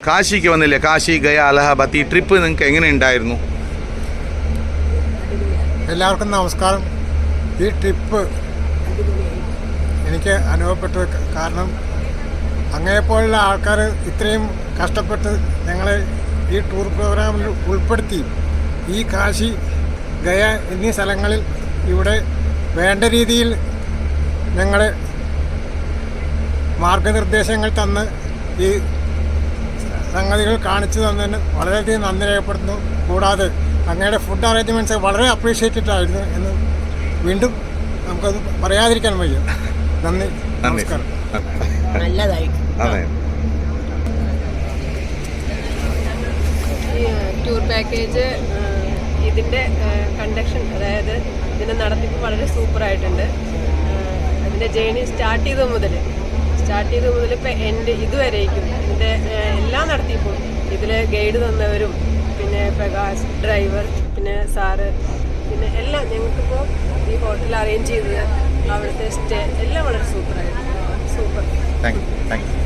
കാശിക്ക് വന്നില്ലേ? കാശി, ഗയ, അലഹാബാദ്, ഈ ട്രിപ്പ് നിങ്ങൾക്ക് എങ്ങനെ ഉണ്ടായിരുന്നു? എല്ലാവർക്കും നമസ്കാരം. ഈ ട്രിപ്പ് എനിക്ക് അനുഭവപ്പെട്ടത് കാരണം അങ്ങനെപ്പോലുള്ള ആൾക്കാർ ഇത്രയും കഷ്ടപ്പെട്ട് ഞങ്ങളെ ഈ ടൂർ പ്രോഗ്രാമിൽ ഉൾപ്പെടുത്തി ഈ കാശി, ഗയ എന്നീ സ്ഥലങ്ങളിൽ ഇവിടെ വേണ്ട രീതിയിൽ ഞങ്ങളെ മാർഗനിർദ്ദേശങ്ങൾ തന്ന് ഈ സംഗതികൾ കാണിച്ചു തന്നതിന് വളരെയധികം നന്ദി രേഖപ്പെടുത്തുന്നു. കൂടാതെ അങ്ങയുടെ ഫുഡ് അറേഞ്ച്മെൻറ്റ്സ് വളരെ അപ്രീഷിയേറ്റഡ് ആയിരുന്നു എന്ന് വീണ്ടും നമുക്കത് പറയാതിരിക്കാൻ വയ്യ. നന്ദി, നമസ്കാരം. നല്ലതായിട്ട് ഈ ടൂർ പാക്കേജ് ഇതിൻ്റെ കണ്ടക്ഷൻ, അതായത് ഇതിൻ്റെ നടത്തിപ്പ് വളരെ സൂപ്പറായിട്ടുണ്ട്. അതിൻ്റെ ജേണി സ്റ്റാർട്ട് ചെയ്തത് മുതൽ ഇപ്പോൾ എൻ്റെ ഇതുവരേക്കും ഇതിൻ്റെ എല്ലാ നടത്തിപ്പും ഇതിൽ ഗൈഡ് തന്നവരും പിന്നെ പ്രകാശ് ഡ്രൈവർ പിന്നെ സാറ് പിന്നെ എല്ലാം ഞങ്ങൾക്കിപ്പോൾ ഈ ഹോട്ടൽ അറേഞ്ച് ചെയ്തത് അവിടുത്തെ സ്റ്റേ എല്ലാം വളരെ സൂപ്പറായിരുന്നു. സൂപ്പർ. Thank you.